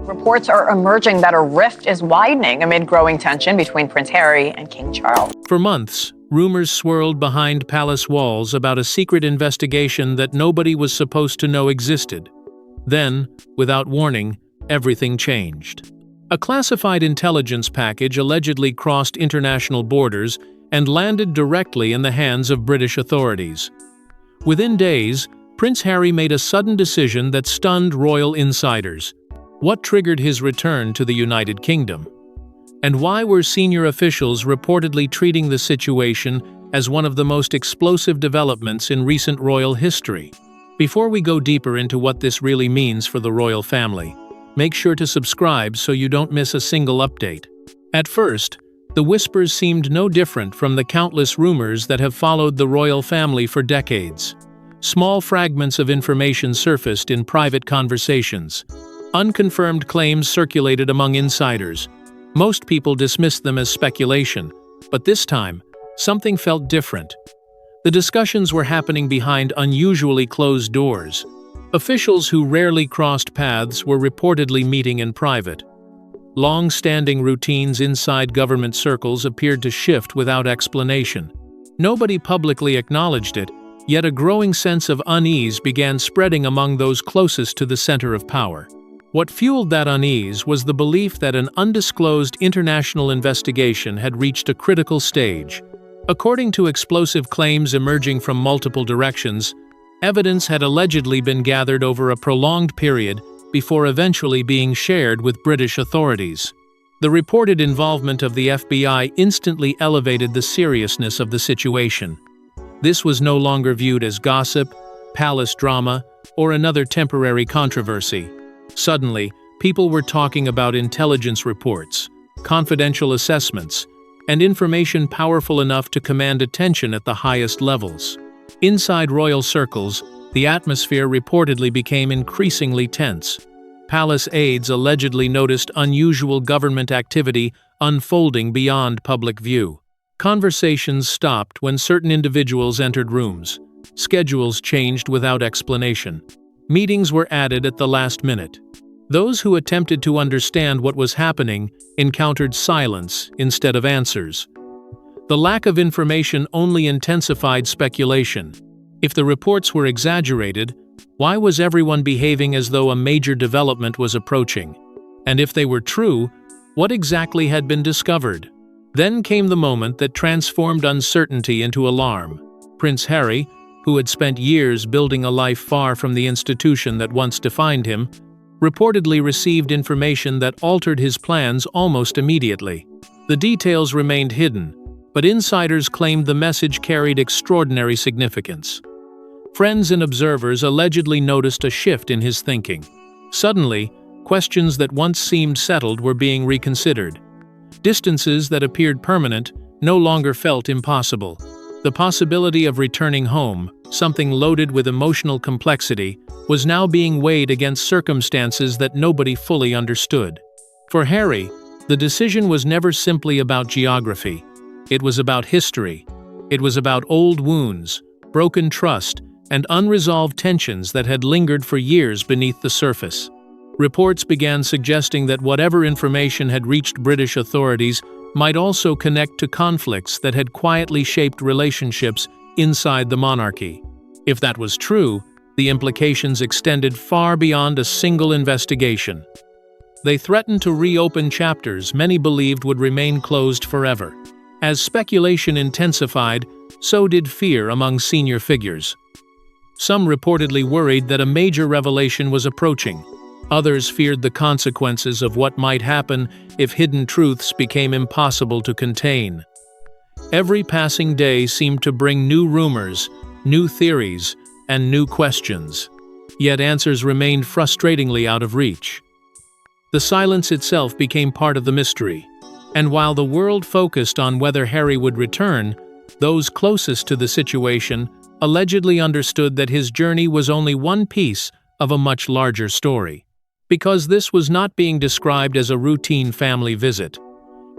Reports are emerging that a rift is widening amid growing tension between Prince Harry and King Charles. For months, rumors swirled behind palace walls about a secret investigation that nobody was supposed to know existed. Then, without warning, everything changed. A classified intelligence package allegedly crossed international borders and landed directly in the hands of British authorities. Within days, Prince Harry made a sudden decision that stunned royal insiders. What triggered his return to the United Kingdom? And why were senior officials reportedly treating the situation as one of the most explosive developments in recent royal history? Before we go deeper into what this really means for the royal family, make sure to subscribe so you don't miss a single update. At first, the whispers seemed no different from the countless rumors that have followed the royal family for decades. Small fragments of information surfaced in private conversations. Unconfirmed claims circulated among insiders. Most people dismissed them as speculation, but this time, something felt different. The discussions were happening behind unusually closed doors. Officials who rarely crossed paths were reportedly meeting in private. Long-standing routines inside government circles appeared to shift without explanation. Nobody publicly acknowledged it, yet a growing sense of unease began spreading among those closest to the center of power. What fueled that unease was the belief that an undisclosed international investigation had reached a critical stage. According to explosive claims emerging from multiple directions, evidence had allegedly been gathered over a prolonged period before eventually being shared with British authorities. The reported involvement of the FBI instantly elevated the seriousness of the situation. This was no longer viewed as gossip, palace drama, or another temporary controversy. Suddenly, people were talking about intelligence reports, confidential assessments, and information powerful enough to command attention at the highest levels. Inside royal circles, the atmosphere reportedly became increasingly tense. Palace aides allegedly noticed unusual government activity unfolding beyond public view. Conversations stopped when certain individuals entered rooms. Schedules changed without explanation. Meetings were added at the last minute. Those who attempted to understand what was happening encountered silence instead of answers. The lack of information only intensified speculation. If the reports were exaggerated, why was everyone behaving as though a major development was approaching? And if they were true, what exactly had been discovered? Then came the moment that transformed uncertainty into alarm. Prince Harry, who had spent years building a life far from the institution that once defined him, reportedly received information that altered his plans almost immediately. The details remained hidden, but insiders claimed the message carried extraordinary significance. Friends and observers allegedly noticed a shift in his thinking. Suddenly, questions that once seemed settled were being reconsidered. Distances that appeared permanent no longer felt impossible. The possibility of returning home, something loaded with emotional complexity, was now being weighed against circumstances that nobody fully understood. For Harry, the decision was never simply about geography. It was about history. It was about old wounds, broken trust, and unresolved tensions that had lingered for years beneath the surface. Reports began suggesting that whatever information had reached British authorities might also connect to conflicts that had quietly shaped relationships inside the monarchy. If that was true, the implications extended far beyond a single investigation. They threatened to reopen chapters many believed would remain closed forever. As speculation intensified, so did fear among senior figures. Some reportedly worried that a major revelation was approaching. Others feared the consequences of what might happen if hidden truths became impossible to contain. Every passing day seemed to bring new rumors, new theories, and new questions. Yet answers remained frustratingly out of reach. The silence itself became part of the mystery. And while the world focused on whether Harry would return, those closest to the situation allegedly understood that his journey was only one piece of a much larger story. Because this was not being described as a routine family visit.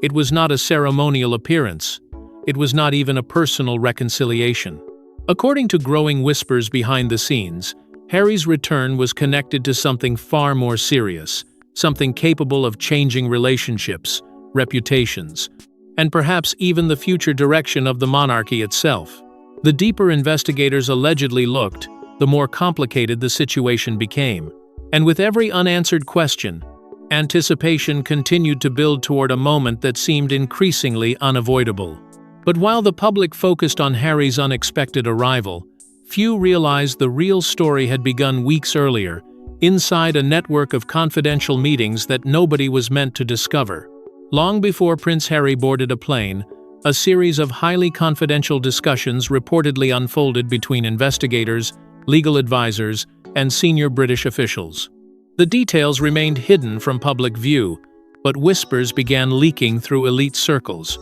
It was not a ceremonial appearance. It was not even a personal reconciliation. According to growing whispers behind the scenes, Harry's return was connected to something far more serious: something capable of changing relationships, reputations, and perhaps even the future direction of the monarchy itself. The deeper investigators allegedly looked, the more complicated the situation became. And with every unanswered question, anticipation continued to build toward a moment that seemed increasingly unavoidable. But while the public focused on Harry's unexpected arrival, few realized the real story had begun weeks earlier, inside a network of confidential meetings that nobody was meant to discover. Long before Prince Harry boarded a plane, a series of highly confidential discussions reportedly unfolded between investigators, legal advisors, and senior British officials. The details remained hidden from public view, but whispers began leaking through elite circles.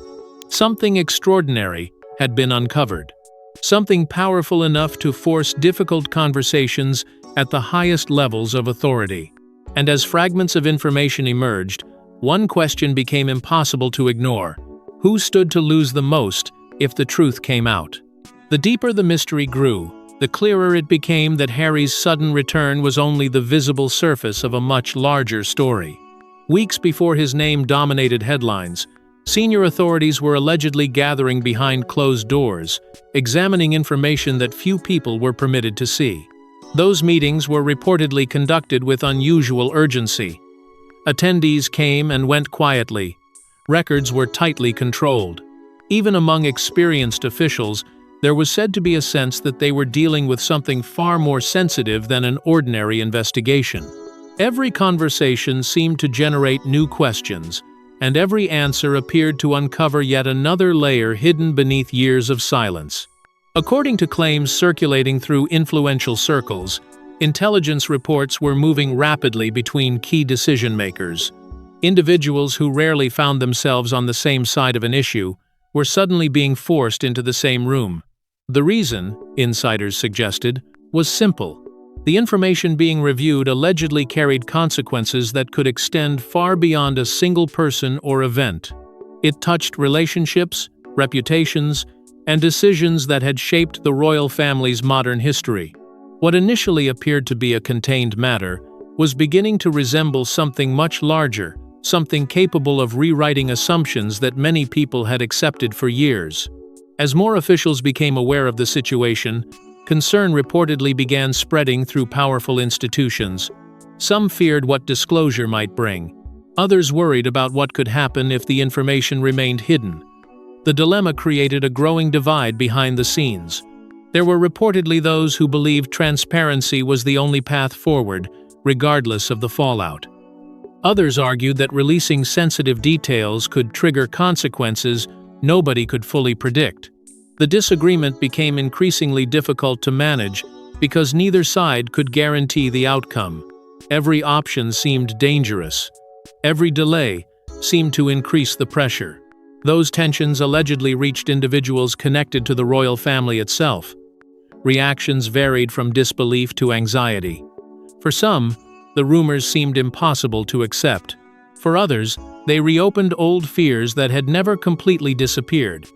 Something extraordinary had been uncovered. Something powerful enough to force difficult conversations at the highest levels of authority. And as fragments of information emerged, one question became impossible to ignore. Who stood to lose the most if the truth came out? The deeper the mystery grew, the clearer it became that Harry's sudden return was only the visible surface of a much larger story. Weeks before his name dominated headlines, senior authorities were allegedly gathering behind closed doors, examining information that few people were permitted to see. Those meetings were reportedly conducted with unusual urgency. Attendees came and went quietly. Records were tightly controlled. Even among experienced officials, there was said to be a sense that they were dealing with something far more sensitive than an ordinary investigation. Every conversation seemed to generate new questions, and every answer appeared to uncover yet another layer hidden beneath years of silence. According to claims circulating through influential circles, intelligence reports were moving rapidly between key decision-makers. Individuals who rarely found themselves on the same side of an issue were suddenly being forced into the same room. The reason, insiders suggested, was simple. The information being reviewed allegedly carried consequences that could extend far beyond a single person or event. It touched relationships, reputations, and decisions that had shaped the royal family's modern history. What initially appeared to be a contained matter was beginning to resemble something much larger, something capable of rewriting assumptions that many people had accepted for years. As more officials became aware of the situation, concern reportedly began spreading through powerful institutions. Some feared what disclosure might bring. Others worried about what could happen if the information remained hidden. The dilemma created a growing divide behind the scenes. There were reportedly those who believed transparency was the only path forward, regardless of the fallout. Others argued that releasing sensitive details could trigger consequences nobody could fully predict. The disagreement became increasingly difficult to manage because neither side could guarantee the outcome. Every option seemed dangerous. Every delay seemed to increase the pressure. Those tensions allegedly reached individuals connected to the royal family itself. Reactions varied from disbelief to anxiety. For some, the rumors seemed impossible to accept. For others, they reopened old fears that had never completely disappeared.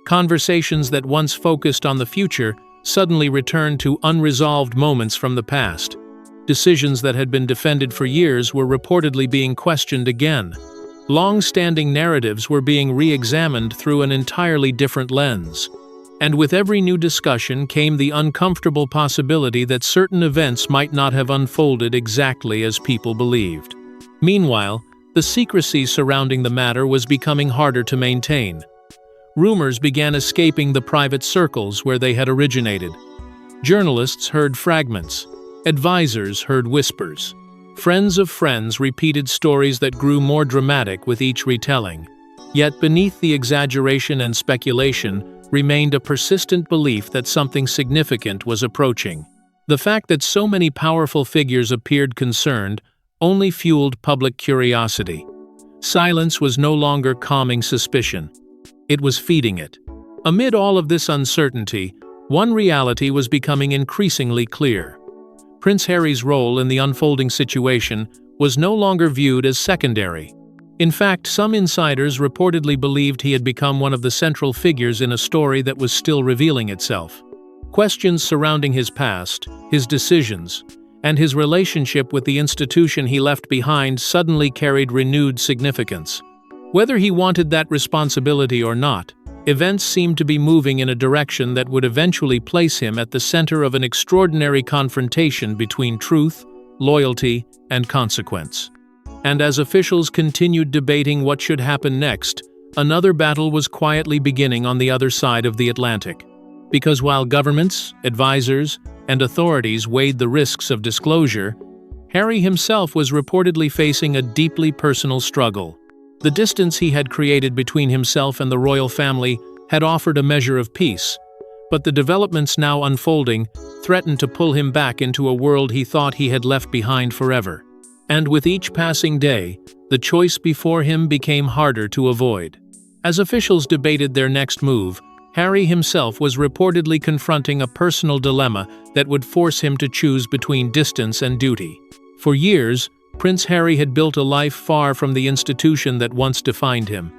Conversations that once focused on the future suddenly returned to unresolved moments from the past. Decisions that had been defended for years were reportedly being questioned again. Long-standing narratives were being re-examined through an entirely different lens. And with every new discussion came the uncomfortable possibility that certain events might not have unfolded exactly as people believed. Meanwhile, the secrecy surrounding the matter was becoming harder to maintain. Rumors began escaping the private circles where they had originated. Journalists heard fragments. Advisors heard whispers. Friends of friends repeated stories that grew more dramatic with each retelling. Yet beneath the exaggeration and speculation remained a persistent belief that something significant was approaching. The fact that so many powerful figures appeared concerned only fueled public curiosity. Silence was no longer calming suspicion. It was feeding it. Amid all of this uncertainty, one reality was becoming increasingly clear. Prince Harry's role in the unfolding situation was no longer viewed as secondary. In fact, some insiders reportedly believed he had become one of the central figures in a story that was still revealing itself. Questions surrounding his past, his decisions, and his relationship with the institution he left behind suddenly carried renewed significance. Whether he wanted that responsibility or not, events seemed to be moving in a direction that would eventually place him at the center of an extraordinary confrontation between truth, loyalty, and consequence. And as officials continued debating what should happen next, another battle was quietly beginning on the other side of the Atlantic. Because while governments, advisors, and authorities weighed the risks of disclosure, Harry himself was reportedly facing a deeply personal struggle. The distance he had created between himself and the royal family had offered a measure of peace, but the developments now unfolding threatened to pull him back into a world he thought he had left behind forever. And with each passing day, the choice before him became harder to avoid. As officials debated their next move, Harry himself was reportedly confronting a personal dilemma that would force him to choose between distance and duty. For years, Prince Harry had built a life far from the institution that once defined him.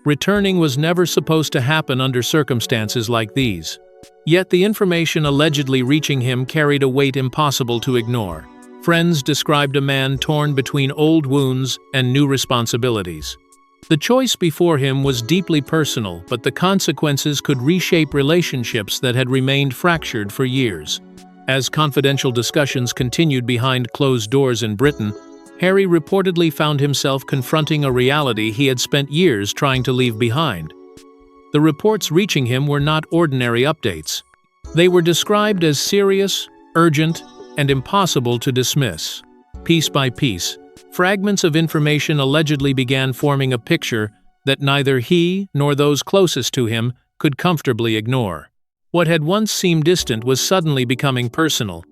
Returning was never supposed to happen under circumstances like these. Yet the information allegedly reaching him carried a weight impossible to ignore. Friends described a man torn between old wounds and new responsibilities. The choice before him was deeply personal, but the consequences could reshape relationships that had remained fractured for years. As confidential discussions continued behind closed doors in Britain, Harry reportedly found himself confronting a reality he had spent years trying to leave behind. The reports reaching him were not ordinary updates. They were described as serious, urgent, and impossible to dismiss. Piece by piece, fragments of information allegedly began forming a picture that neither he nor those closest to him could comfortably ignore. What had once seemed distant was suddenly becoming personal.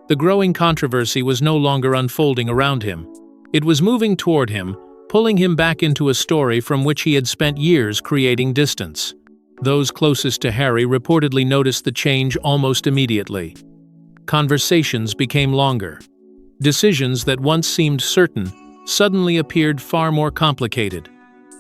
The growing controversy was no longer unfolding around him. It was moving toward him, pulling him back into a story from which he had spent years creating distance. Those closest to Harry reportedly noticed the change almost immediately. Conversations became longer. Decisions that once seemed certain suddenly appeared far more complicated.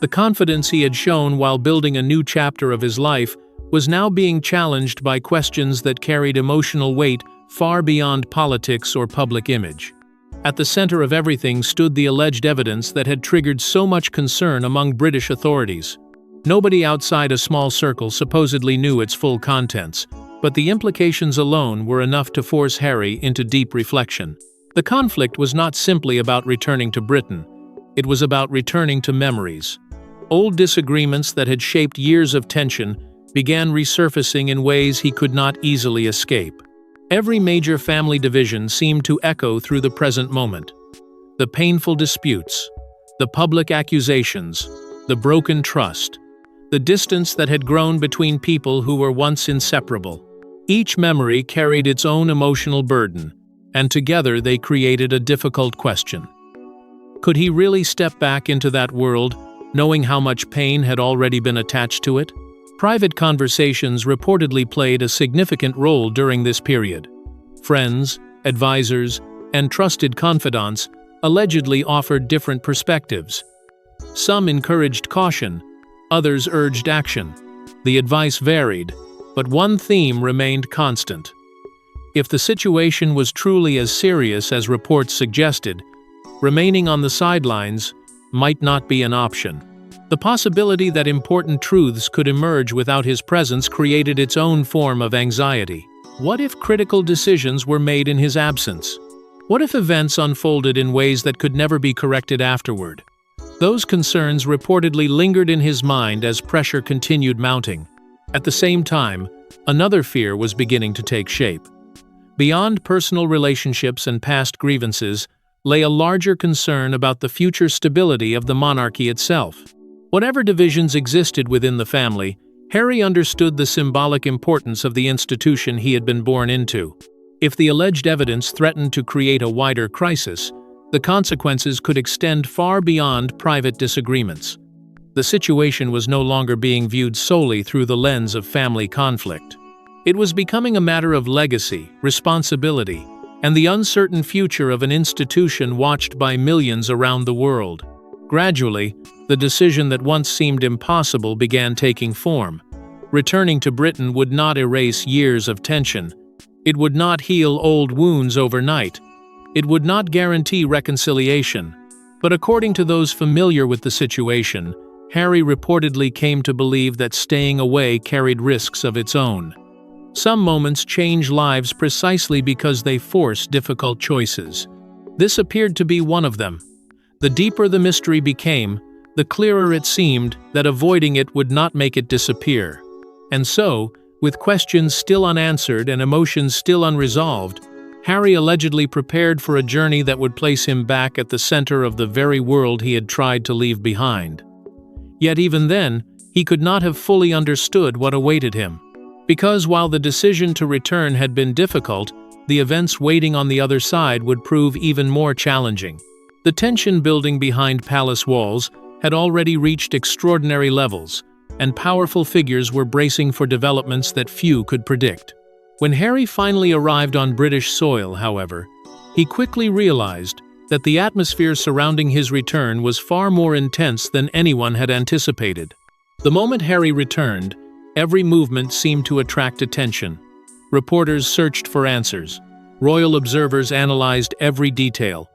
The confidence he had shown while building a new chapter of his life was now being challenged by questions that carried emotional weight far beyond politics or public image. At the center of everything stood the alleged evidence that had triggered so much concern among British authorities. Nobody outside a small circle supposedly knew its full contents, but the implications alone were enough to force Harry into deep reflection. The conflict was not simply about returning to Britain. It was about returning to memories. Old disagreements that had shaped years of tension began resurfacing in ways he could not easily escape. Every major family division seemed to echo through the present moment. The painful disputes, the public accusations, the broken trust, the distance that had grown between people who were once inseparable. Each memory carried its own emotional burden, and together they created a difficult question. Could he really step back into that world, knowing how much pain had already been attached to it? Private conversations reportedly played a significant role during this period. Friends, advisors, and trusted confidants allegedly offered different perspectives. Some encouraged caution, others urged action. The advice varied, but one theme remained constant. If the situation was truly as serious as reports suggested, remaining on the sidelines might not be an option. The possibility that important truths could emerge without his presence created its own form of anxiety. What if critical decisions were made in his absence? What if events unfolded in ways that could never be corrected afterward? Those concerns reportedly lingered in his mind as pressure continued mounting. At the same time, another fear was beginning to take shape. Beyond personal relationships and past grievances lay a larger concern about the future stability of the monarchy itself. Whatever divisions existed within the family, Harry understood the symbolic importance of the institution he had been born into. If the alleged evidence threatened to create a wider crisis, the consequences could extend far beyond private disagreements. The situation was no longer being viewed solely through the lens of family conflict. It was becoming a matter of legacy, responsibility, and the uncertain future of an institution watched by millions around the world. Gradually, the decision that once seemed impossible began taking form. Returning to Britain would not erase years of tension. It would not heal old wounds overnight, It would not guarantee reconciliation, but according to those familiar with the situation, Harry reportedly came to believe that staying away carried risks of its own. Some moments change lives precisely because they force difficult choices. This appeared to be one of them. The deeper the mystery became, the clearer it seemed that avoiding it would not make it disappear. And so, with questions still unanswered and emotions still unresolved, Harry allegedly prepared for a journey that would place him back at the center of the very world he had tried to leave behind. Yet even then, he could not have fully understood what awaited him. Because while the decision to return had been difficult, the events waiting on the other side would prove even more challenging. The tension building behind palace walls had already reached extraordinary levels, and powerful figures were bracing for developments that few could predict. When Harry finally arrived on British soil, however, he quickly realized that the atmosphere surrounding his return was far more intense than anyone had anticipated. The moment Harry returned, every movement seemed to attract attention. Reporters searched for answers. Royal observers analyzed every detail.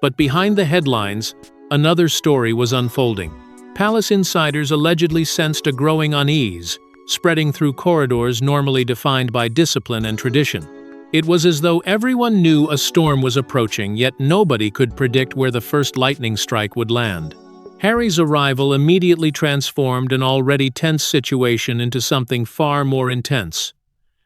But behind the headlines, another story was unfolding. Palace insiders allegedly sensed a growing unease, spreading through corridors normally defined by discipline and tradition. It was as though everyone knew a storm was approaching, yet nobody could predict where the first lightning strike would land. Harry's arrival immediately transformed an already tense situation into something far more intense.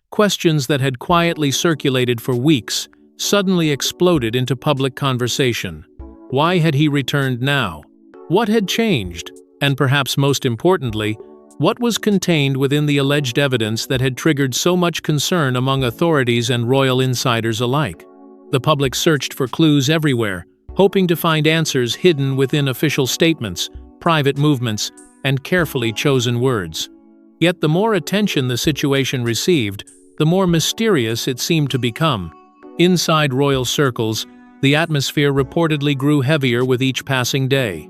Questions that had quietly circulated for weeks suddenly exploded into public conversation. Why had he returned now? What had changed? And perhaps most importantly, what was contained within the alleged evidence that had triggered so much concern among authorities and royal insiders alike? The public searched for clues everywhere, hoping to find answers hidden within official statements, private movements, and carefully chosen words. Yet the more attention the situation received, the more mysterious it seemed to become. Inside royal circles, the atmosphere reportedly grew heavier with each passing day.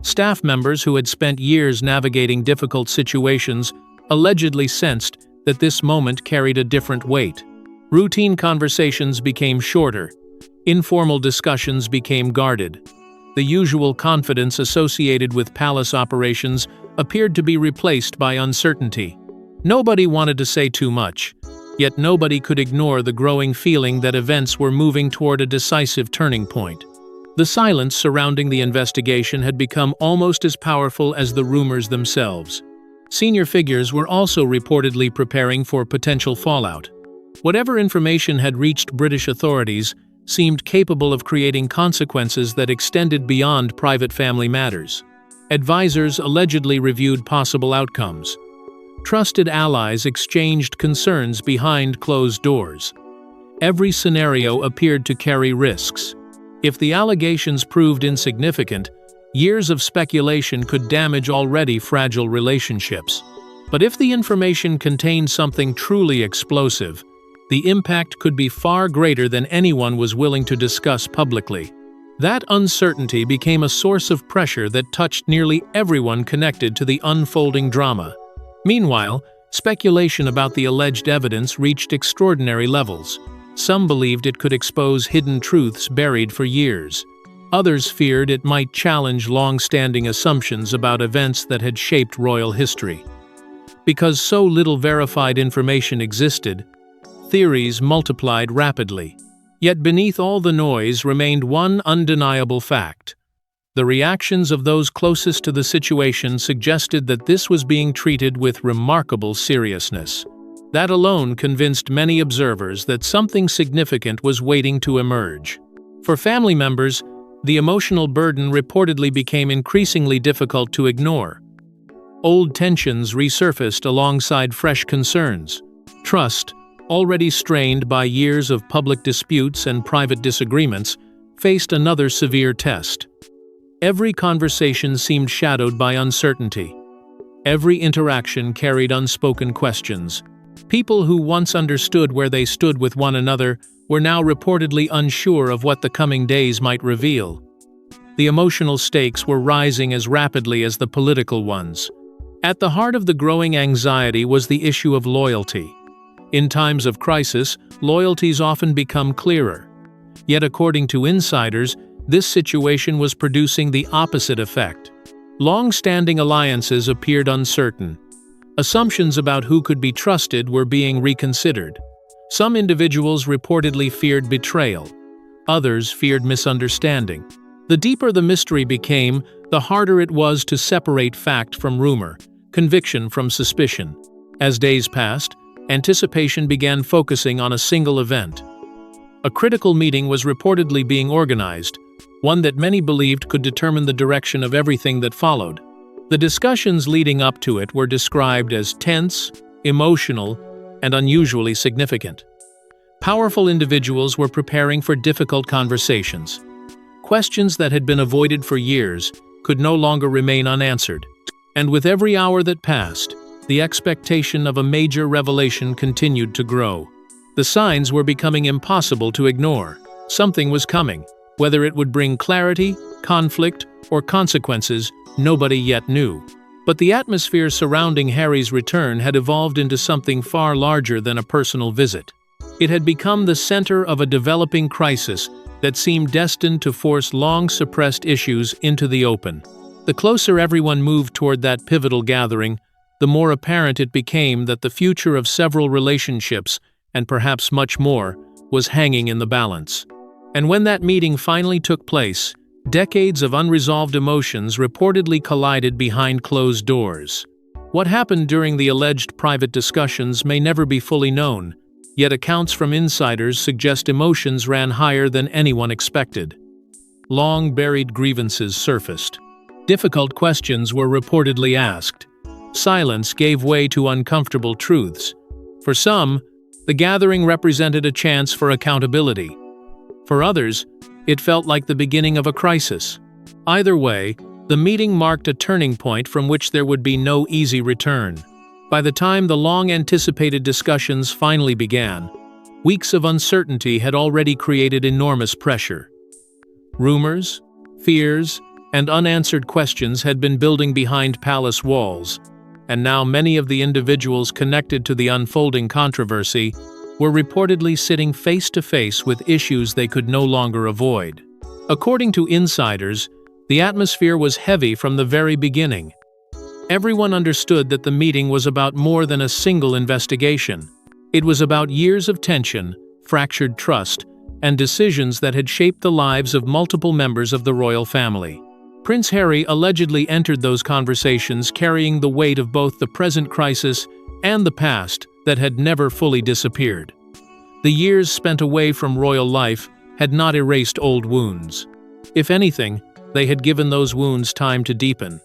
Staff members who had spent years navigating difficult situations allegedly sensed that this moment carried a different weight. Routine conversations became shorter. Informal discussions became guarded. The usual confidence associated with palace operations appeared to be replaced by uncertainty. Nobody wanted to say too much, yet nobody could ignore the growing feeling that events were moving toward a decisive turning point. The silence surrounding the investigation had become almost as powerful as the rumors themselves. Senior figures were also reportedly preparing for potential fallout. Whatever information had reached British authorities seemed capable of creating consequences that extended beyond private family matters. Advisors allegedly reviewed possible outcomes. Trusted allies exchanged concerns behind closed doors. Every scenario appeared to carry risks. If the allegations proved insignificant, years of speculation could damage already fragile relationships. But if the information contained something truly explosive, the impact could be far greater than anyone was willing to discuss publicly. That uncertainty became a source of pressure that touched nearly everyone connected to the unfolding drama. Meanwhile, speculation about the alleged evidence reached extraordinary levels. Some believed it could expose hidden truths buried for years. Others feared it might challenge long-standing assumptions about events that had shaped royal history. Because so little verified information existed, theories multiplied rapidly. Yet beneath all the noise remained one undeniable fact. The reactions of those closest to the situation suggested that this was being treated with remarkable seriousness. That alone convinced many observers that something significant was waiting to emerge. For family members, the emotional burden reportedly became increasingly difficult to ignore. Old tensions resurfaced alongside fresh concerns. Trust, already strained by years of public disputes and private disagreements, faced another severe test. Every conversation seemed shadowed by uncertainty. Every interaction carried unspoken questions. People who once understood where they stood with one another were now reportedly unsure of what the coming days might reveal. The emotional stakes were rising as rapidly as the political ones. At the heart of the growing anxiety was the issue of loyalty. In times of crisis, loyalties often become clearer. Yet according to insiders, this situation was producing the opposite effect. Long-standing alliances appeared uncertain. Assumptions about who could be trusted were being reconsidered. Some individuals reportedly feared betrayal. Others feared misunderstanding. The deeper the mystery became, the harder it was to separate fact from rumor, conviction from suspicion. As days passed, anticipation began focusing on a single event. A critical meeting was reportedly being organized, one that many believed could determine the direction of everything that followed. The discussions leading up to it were described as tense, emotional, and unusually significant. Powerful individuals were preparing for difficult conversations. Questions that had been avoided for years could no longer remain unanswered. And with every hour that passed, the expectation of a major revelation continued to grow. The signs were becoming impossible to ignore. Something was coming. Whether it would bring clarity, conflict, or consequences, nobody yet knew. But the atmosphere surrounding Harry's return had evolved into something far larger than a personal visit. It had become the center of a developing crisis that seemed destined to force long-suppressed issues into the open. The closer everyone moved toward that pivotal gathering, the more apparent it became that the future of several relationships, and perhaps much more, was hanging in the balance. And when that meeting finally took place, decades of unresolved emotions reportedly collided behind closed doors. What happened during the alleged private discussions may never be fully known, yet accounts from insiders suggest emotions ran higher than anyone expected. Long-buried grievances surfaced. Difficult questions were reportedly asked. Silence gave way to uncomfortable truths. For some, the gathering represented a chance for accountability. For others, it felt like the beginning of a crisis. Either way, the meeting marked a turning point from which there would be no easy return. By the time the long-anticipated discussions finally began, weeks of uncertainty had already created enormous pressure. Rumors, fears, and unanswered questions had been building behind palace walls, and now many of the individuals connected to the unfolding controversy were reportedly sitting face-to-face with issues they could no longer avoid. According to insiders, the atmosphere was heavy from the very beginning. Everyone understood that the meeting was about more than a single investigation. It was about years of tension, fractured trust, and decisions that had shaped the lives of multiple members of the royal family. Prince Harry allegedly entered those conversations carrying the weight of both the present crisis and the past that had never fully disappeared. The years spent away from royal life had not erased old wounds. If anything, they had given those wounds time to deepen.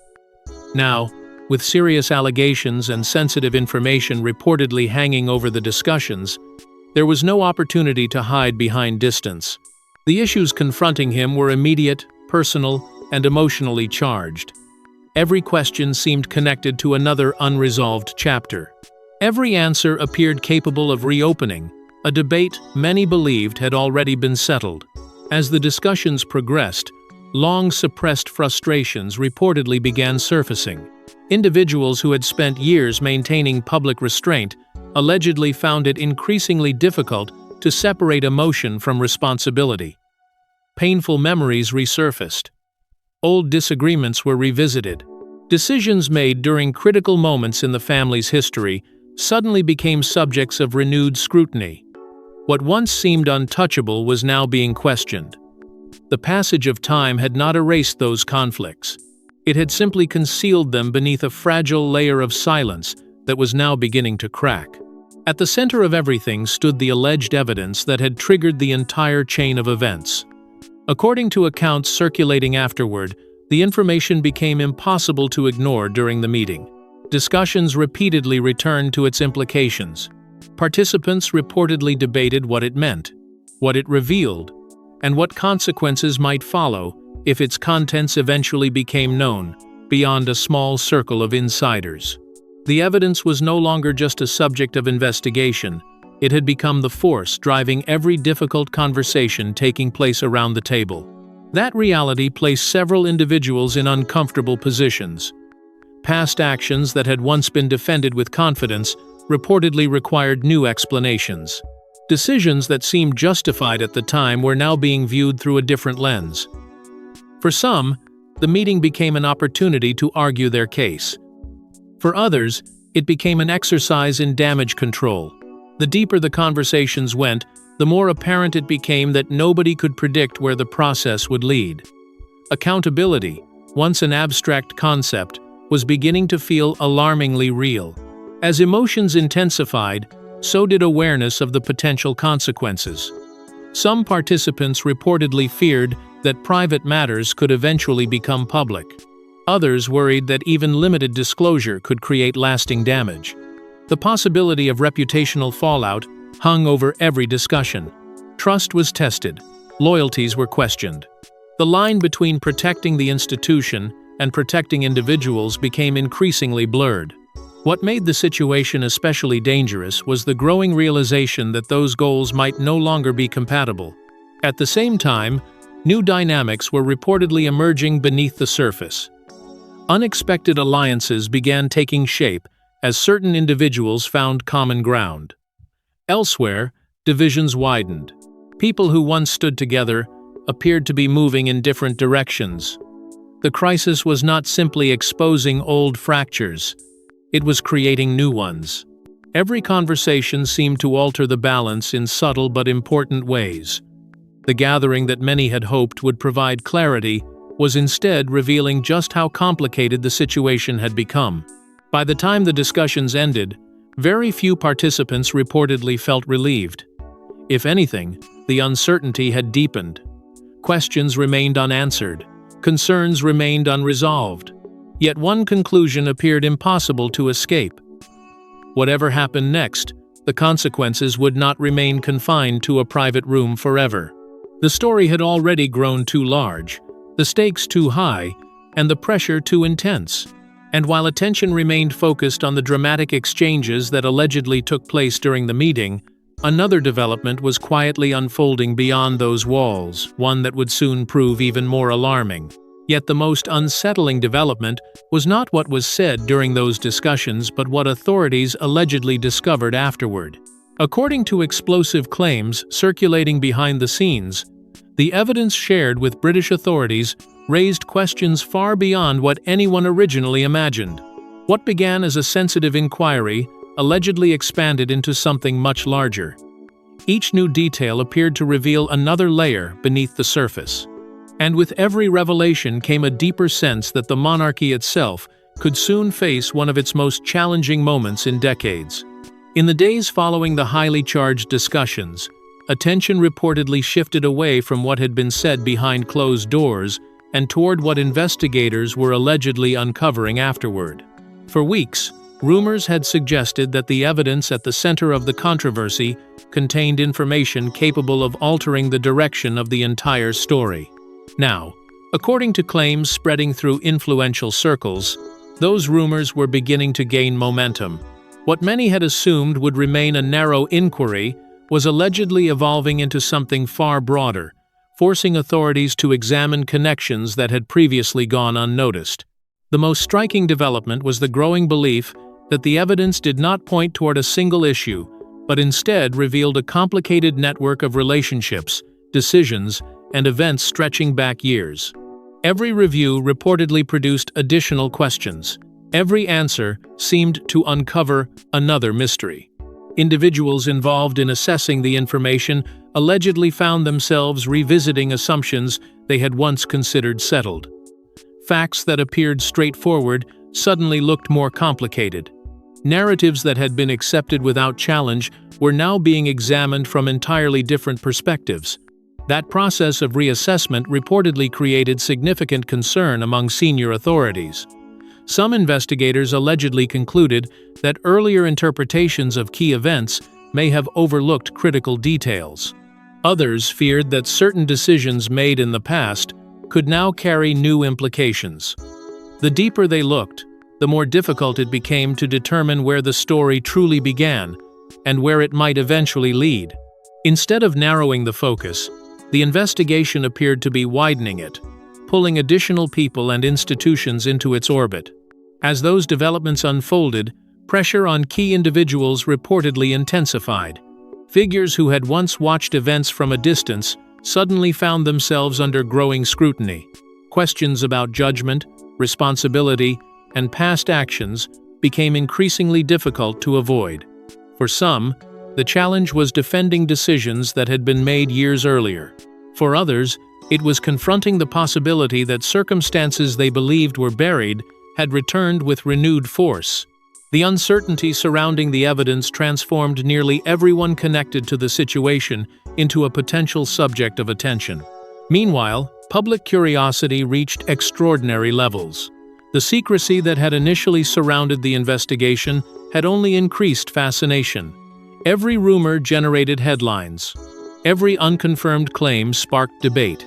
Now, with serious allegations and sensitive information reportedly hanging over the discussions, there was no opportunity to hide behind distance. The issues confronting him were immediate, personal, and emotionally charged. Every question seemed connected to another unresolved chapter. Every answer appeared capable of reopening a debate many believed had already been settled. As the discussions progressed, long-suppressed frustrations reportedly began surfacing. Individuals who had spent years maintaining public restraint allegedly found it increasingly difficult to separate emotion from responsibility. Painful memories resurfaced. Old disagreements were revisited. Decisions made during critical moments in the family's history suddenly became subjects of renewed scrutiny. What once seemed untouchable was now being questioned. The passage of time had not erased those conflicts. It had simply concealed them beneath a fragile layer of silence that was now beginning to crack. At the center of everything stood the alleged evidence that had triggered the entire chain of events. According to accounts circulating afterward, the information became impossible to ignore during the meeting. Discussions repeatedly returned to its implications. Participants reportedly debated what it meant, what it revealed, and what consequences might follow if its contents eventually became known, beyond a small circle of insiders. The evidence was no longer just a subject of investigation. It had become the force driving every difficult conversation taking place around the table. That reality placed several individuals in uncomfortable positions. Past actions that had once been defended with confidence reportedly required new explanations. Decisions that seemed justified at the time were now being viewed through a different lens. For some, the meeting became an opportunity to argue their case. For others, it became an exercise in damage control. The deeper the conversations went, the more apparent it became that nobody could predict where the process would lead. Accountability, once an abstract concept, was beginning to feel alarmingly real. As emotions intensified, so did awareness of the potential consequences. Some participants reportedly feared that private matters could eventually become public. Others worried that even limited disclosure could create lasting damage. The possibility of reputational fallout hung over every discussion. Trust was tested. Loyalties were questioned. The line between protecting the institution and protecting individuals became increasingly blurred. What made the situation especially dangerous was the growing realization that those goals might no longer be compatible. At the same time, new dynamics were reportedly emerging beneath the surface. Unexpected alliances began taking shape as certain individuals found common ground. Elsewhere, divisions widened. People who once stood together appeared to be moving in different directions. The crisis was not simply exposing old fractures, it was creating new ones. Every conversation seemed to alter the balance in subtle but important ways. The gathering that many had hoped would provide clarity was instead revealing just how complicated the situation had become. By the time the discussions ended, very few participants reportedly felt relieved. If anything, the uncertainty had deepened. Questions remained unanswered. Concerns remained unresolved. Yet one conclusion appeared impossible to escape. Whatever happened next, the consequences would not remain confined to a private room forever. The story had already grown too large, the stakes too high, and the pressure too intense. And while attention remained focused on the dramatic exchanges that allegedly took place during the meeting, another development was quietly unfolding beyond those walls, one that would soon prove even more alarming. Yet the most unsettling development was not what was said during those discussions but what authorities allegedly discovered afterward. According to explosive claims circulating behind the scenes, the evidence shared with British authorities raised questions far beyond what anyone originally imagined. What began as a sensitive inquiry allegedly expanded into something much larger. Each new detail appeared to reveal another layer beneath the surface. And with every revelation came a deeper sense that the monarchy itself could soon face one of its most challenging moments in decades. In the days following the highly charged discussions, attention reportedly shifted away from what had been said behind closed doors and toward what investigators were allegedly uncovering afterward. For weeks, rumors had suggested that the evidence at the center of the controversy contained information capable of altering the direction of the entire story. Now, according to claims spreading through influential circles, those rumors were beginning to gain momentum. What many had assumed would remain a narrow inquiry was allegedly evolving into something far broader, forcing authorities to examine connections that had previously gone unnoticed. The most striking development was the growing belief that the evidence did not point toward a single issue, but instead revealed a complicated network of relationships, decisions, and events stretching back years. Every review reportedly produced additional questions. Every answer seemed to uncover another mystery. Individuals involved in assessing the information allegedly found themselves revisiting assumptions they had once considered settled. Facts that appeared straightforward suddenly looked more complicated. Narratives that had been accepted without challenge were now being examined from entirely different perspectives. That process of reassessment reportedly created significant concern among senior authorities. Some investigators allegedly concluded that earlier interpretations of key events may have overlooked critical details. Others feared that certain decisions made in the past could now carry new implications. The deeper they looked, the more difficult it became to determine where the story truly began and where it might eventually lead. Instead of narrowing the focus, the investigation appeared to be widening it, pulling additional people and institutions into its orbit. As those developments unfolded, pressure on key individuals reportedly intensified. Figures who had once watched events from a distance suddenly found themselves under growing scrutiny. Questions about judgment, responsibility, and past actions became increasingly difficult to avoid. For some, the challenge was defending decisions that had been made years earlier. For others, it was confronting the possibility that circumstances they believed were buried had returned with renewed force. The uncertainty surrounding the evidence transformed nearly everyone connected to the situation into a potential subject of attention. Meanwhile, public curiosity reached extraordinary levels. The secrecy that had initially surrounded the investigation had only increased fascination. Every rumor generated headlines. Every unconfirmed claim sparked debate.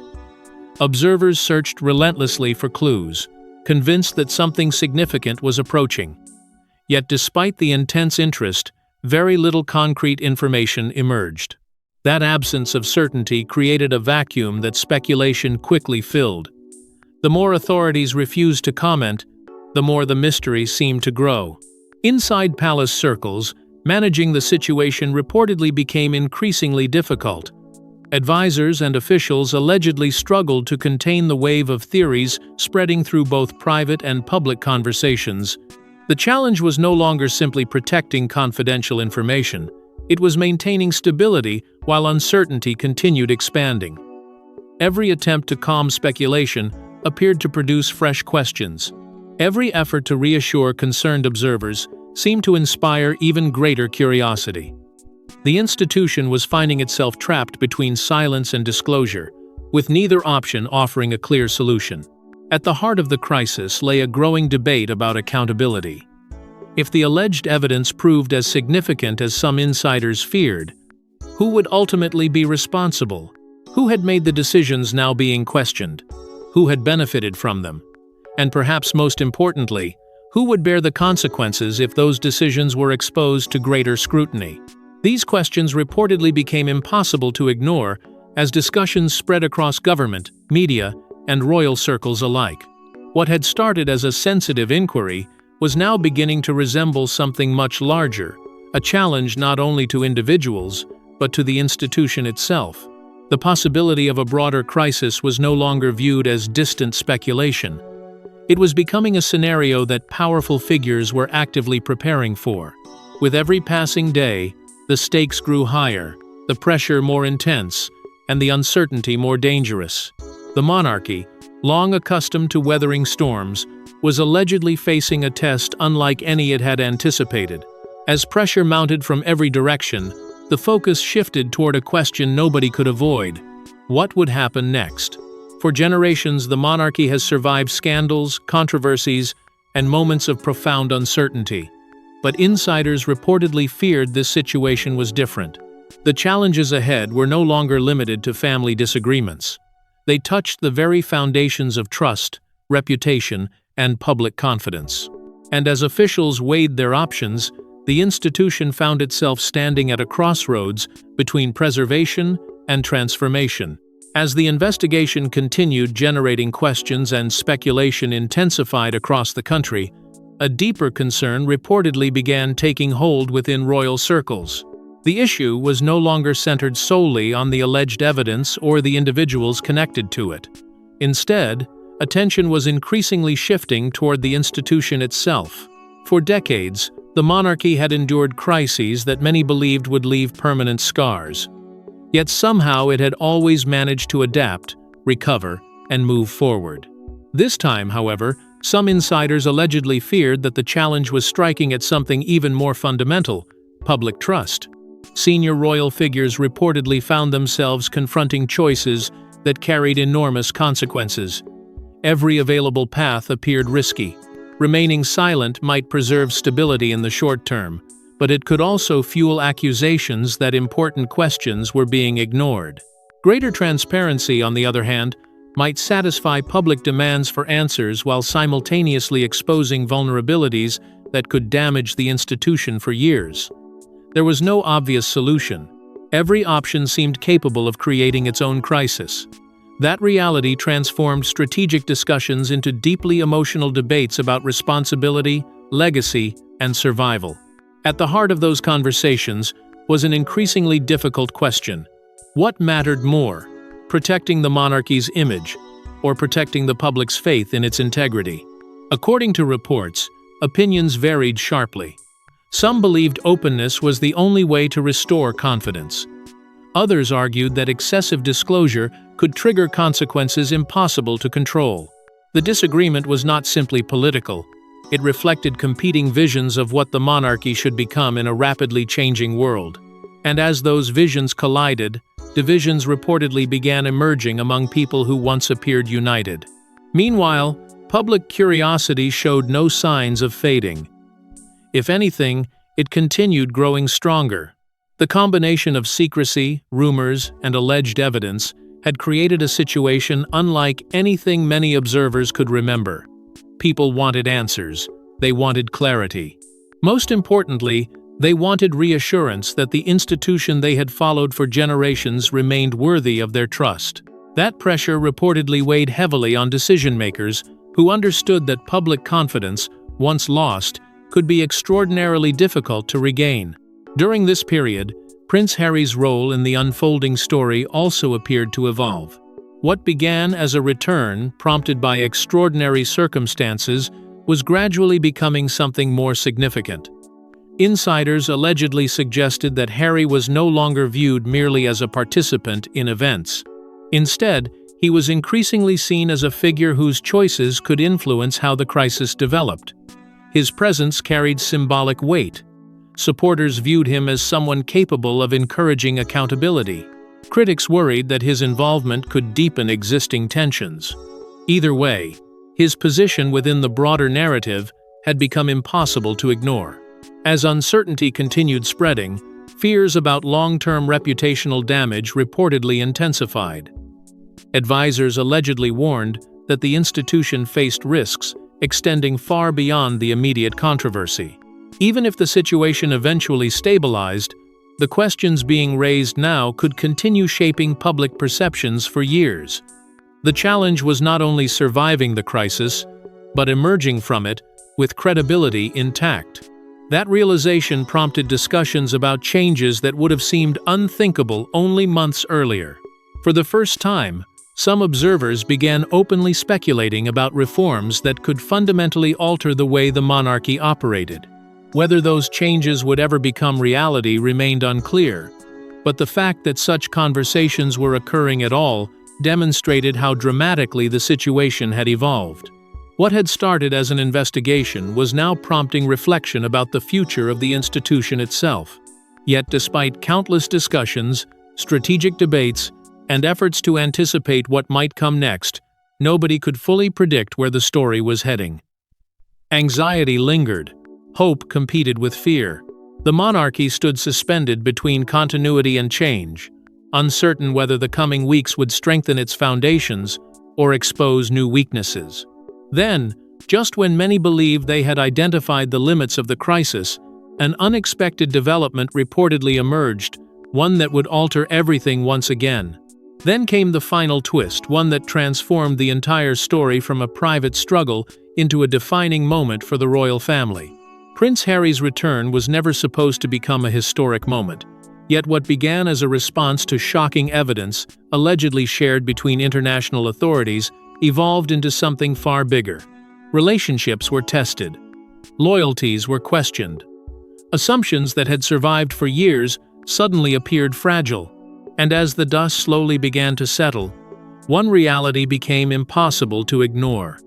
Observers searched relentlessly for clues, convinced that something significant was approaching. Yet despite the intense interest, very little concrete information emerged. That absence of certainty created a vacuum that speculation quickly filled. The more authorities refused to comment, the more the mystery seemed to grow. Inside palace circles, managing the situation reportedly became increasingly difficult. Advisors and officials allegedly struggled to contain the wave of theories spreading through both private and public conversations. The challenge was no longer simply protecting confidential information. It was maintaining stability while uncertainty continued expanding. Every attempt to calm speculation appeared to produce fresh questions. Every effort to reassure concerned observers seemed to inspire even greater curiosity. The institution was finding itself trapped between silence and disclosure, with neither option offering a clear solution. At the heart of the crisis lay a growing debate about accountability. If the alleged evidence proved as significant as some insiders feared, who would ultimately be responsible? Who had made the decisions now being questioned? Who had benefited from them? And perhaps most importantly, who would bear the consequences if those decisions were exposed to greater scrutiny? These questions reportedly became impossible to ignore as discussions spread across government, media, and royal circles alike. What had started as a sensitive inquiry was now beginning to resemble something much larger, a challenge not only to individuals, but to the institution itself. The possibility of a broader crisis was no longer viewed as distant speculation. It was becoming a scenario that powerful figures were actively preparing for. With every passing day, the stakes grew higher, the pressure more intense, and the uncertainty more dangerous. The monarchy, long accustomed to weathering storms, was allegedly facing a test unlike any it had anticipated. As pressure mounted from every direction, the focus shifted toward a question nobody could avoid: what would happen next? For generations, the monarchy has survived scandals, controversies, and moments of profound uncertainty. But insiders reportedly feared this situation was different. The challenges ahead were no longer limited to family disagreements. They touched the very foundations of trust, reputation, and public confidence. And as officials weighed their options, the institution found itself standing at a crossroads between preservation and transformation. As the investigation continued, generating questions and speculation intensified across the country, a deeper concern reportedly began taking hold within royal circles. The issue was no longer centered solely on the alleged evidence or the individuals connected to it. Instead, attention was increasingly shifting toward the institution itself. For decades, the monarchy had endured crises that many believed would leave permanent scars. Yet somehow it had always managed to adapt, recover, and move forward. This time, however, some insiders allegedly feared that the challenge was striking at something even more fundamental: public trust. Senior royal figures reportedly found themselves confronting choices that carried enormous consequences. Every available path appeared risky. Remaining silent might preserve stability in the short term, but it could also fuel accusations that important questions were being ignored. Greater transparency, on the other hand, might satisfy public demands for answers while simultaneously exposing vulnerabilities that could damage the institution for years. There was no obvious solution. Every option seemed capable of creating its own crisis. That reality transformed strategic discussions into deeply emotional debates about responsibility, legacy, and survival. At the heart of those conversations was an increasingly difficult question. What mattered more, protecting the monarchy's image or protecting the public's faith in its integrity? According to reports, opinions varied sharply. Some believed openness was the only way to restore confidence. Others argued that excessive disclosure could trigger consequences impossible to control. The disagreement was not simply political. It reflected competing visions of what the monarchy should become in a rapidly changing world. And as those visions collided, divisions reportedly began emerging among people who once appeared united. Meanwhile, public curiosity showed no signs of fading. If anything, it continued growing stronger. The combination of secrecy, rumors, and alleged evidence had created a situation unlike anything many observers could remember. People wanted answers. They wanted clarity. Most importantly, they wanted reassurance that the institution they had followed for generations remained worthy of their trust. That pressure reportedly weighed heavily on decision-makers who understood that public confidence, once lost, could be extraordinarily difficult to regain. During this period, Prince Harry's role in the unfolding story also appeared to evolve. What began as a return, prompted by extraordinary circumstances, was gradually becoming something more significant. Insiders allegedly suggested that Harry was no longer viewed merely as a participant in events. Instead, he was increasingly seen as a figure whose choices could influence how the crisis developed. His presence carried symbolic weight. Supporters viewed him as someone capable of encouraging accountability. Critics worried that his involvement could deepen existing tensions. Either way, his position within the broader narrative had become impossible to ignore. As uncertainty continued spreading, fears about long-term reputational damage reportedly intensified. Advisors allegedly warned that the institution faced risks extending far beyond the immediate controversy. Even if the situation eventually stabilized, the questions being raised now could continue shaping public perceptions for years. The challenge was not only surviving the crisis, but emerging from it with credibility intact. That realization prompted discussions about changes that would have seemed unthinkable only months earlier. For the first time, some observers began openly speculating about reforms that could fundamentally alter the way the monarchy operated. Whether those changes would ever become reality remained unclear, but the fact that such conversations were occurring at all demonstrated how dramatically the situation had evolved. What had started as an investigation was now prompting reflection about the future of the institution itself. Yet despite countless discussions, strategic debates, and efforts to anticipate what might come next, nobody could fully predict where the story was heading. Anxiety lingered. Hope competed with fear. The monarchy stood suspended between continuity and change, uncertain whether the coming weeks would strengthen its foundations or expose new weaknesses. Then, just when many believed they had identified the limits of the crisis, an unexpected development reportedly emerged, one that would alter everything once again. Then came the final twist, one that transformed the entire story from a private struggle into a defining moment for the royal family. Prince Harry's return was never supposed to become a historic moment. Yet what began as a response to shocking evidence, allegedly shared between international authorities, evolved into something far bigger. Relationships were tested. Loyalties were questioned. Assumptions that had survived for years suddenly appeared fragile. And as the dust slowly began to settle, one reality became impossible to ignore.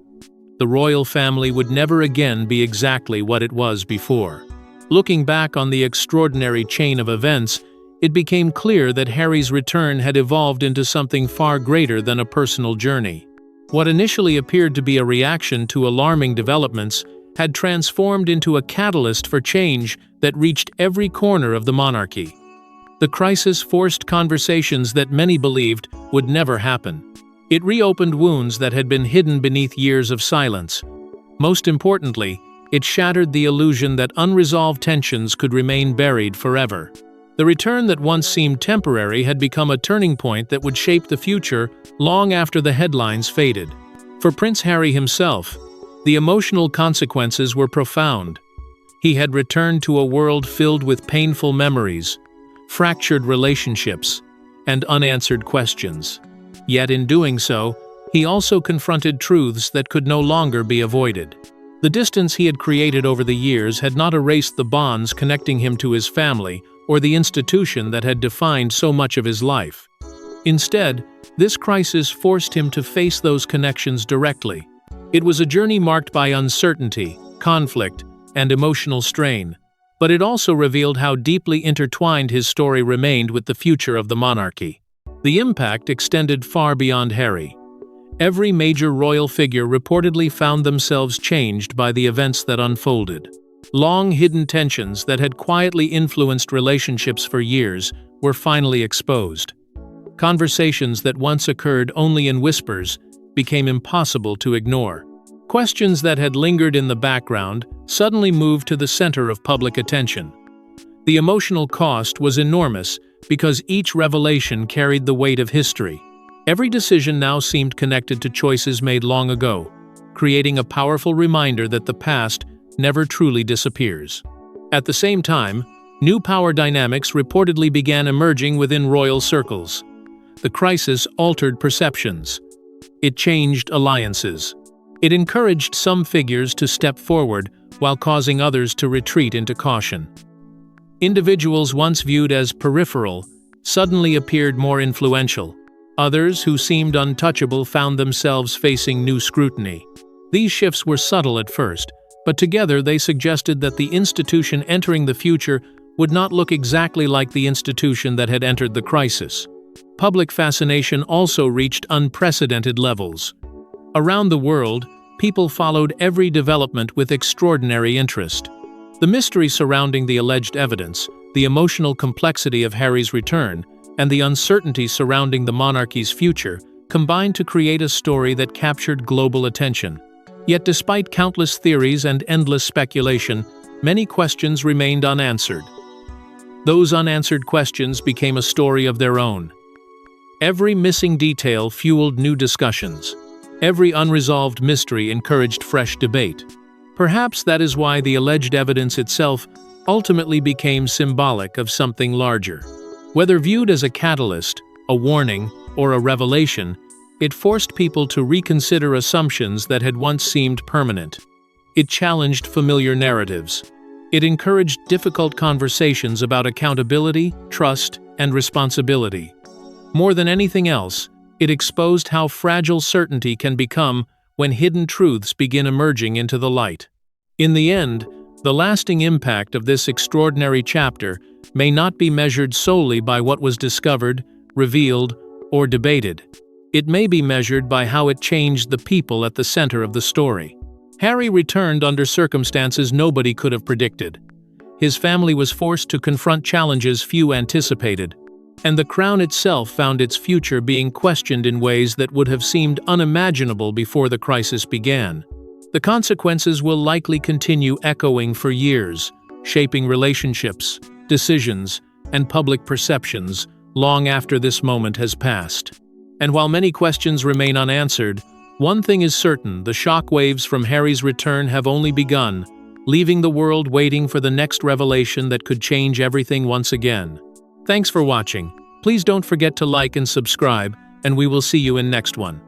The royal family would never again be exactly what it was before. Looking back on the extraordinary chain of events, it became clear that Harry's return had evolved into something far greater than a personal journey. What initially appeared to be a reaction to alarming developments had transformed into a catalyst for change that reached every corner of the monarchy. The crisis forced conversations that many believed would never happen. It reopened wounds that had been hidden beneath years of silence. Most importantly, it shattered the illusion that unresolved tensions could remain buried forever. The return that once seemed temporary had become a turning point that would shape the future long after the headlines faded. For Prince Harry himself, the emotional consequences were profound. He had returned to a world filled with painful memories, fractured relationships, and unanswered questions. Yet in doing so, he also confronted truths that could no longer be avoided. The distance he had created over the years had not erased the bonds connecting him to his family or the institution that had defined so much of his life. Instead, this crisis forced him to face those connections directly. It was a journey marked by uncertainty, conflict, and emotional strain, but it also revealed how deeply intertwined his story remained with the future of the monarchy. The impact extended far beyond Harry. Every major royal figure reportedly found themselves changed by the events that unfolded. Long-hidden tensions that had quietly influenced relationships for years were finally exposed. Conversations that once occurred only in whispers became impossible to ignore. Questions that had lingered in the background suddenly moved to the center of public attention. The emotional cost was enormous because each revelation carried the weight of history. Every decision now seemed connected to choices made long ago, creating a powerful reminder that the past never truly disappears. At the same time, new power dynamics reportedly began emerging within royal circles. The crisis altered perceptions. It changed alliances. It encouraged some figures to step forward while causing others to retreat into caution. Individuals once viewed as peripheral suddenly appeared more influential. Others who seemed untouchable found themselves facing new scrutiny. These shifts were subtle at first, but together they suggested that the institution entering the future would not look exactly like the institution that had entered the crisis. Public fascination also reached unprecedented levels. Around the world, people followed every development with extraordinary interest. The mystery surrounding the alleged evidence, the emotional complexity of Harry's return, and the uncertainty surrounding the monarchy's future combined to create a story that captured global attention. Yet despite countless theories and endless speculation, many questions remained unanswered. Those unanswered questions became a story of their own. Every missing detail fueled new discussions. Every unresolved mystery encouraged fresh debate. Perhaps that is why the alleged evidence itself ultimately became symbolic of something larger. Whether viewed as a catalyst, a warning, or a revelation, it forced people to reconsider assumptions that had once seemed permanent. It challenged familiar narratives. It encouraged difficult conversations about accountability, trust, and responsibility. More than anything else, it exposed how fragile certainty can become when hidden truths begin emerging into the light. In the end, the lasting impact of this extraordinary chapter may not be measured solely by what was discovered, revealed, or debated. It may be measured by how it changed the people at the center of the story. Harry returned under circumstances nobody could have predicted. His family was forced to confront challenges few anticipated, and the crown itself found its future being questioned in ways that would have seemed unimaginable before the crisis began. The consequences will likely continue echoing for years, shaping relationships, decisions, and public perceptions long after this moment has passed. And while many questions remain unanswered, one thing is certain: the shockwaves from Harry's return have only begun, leaving the world waiting for the next revelation that could change everything once again. Thanks for watching. Please don't forget to like and subscribe, and we will see you in next one.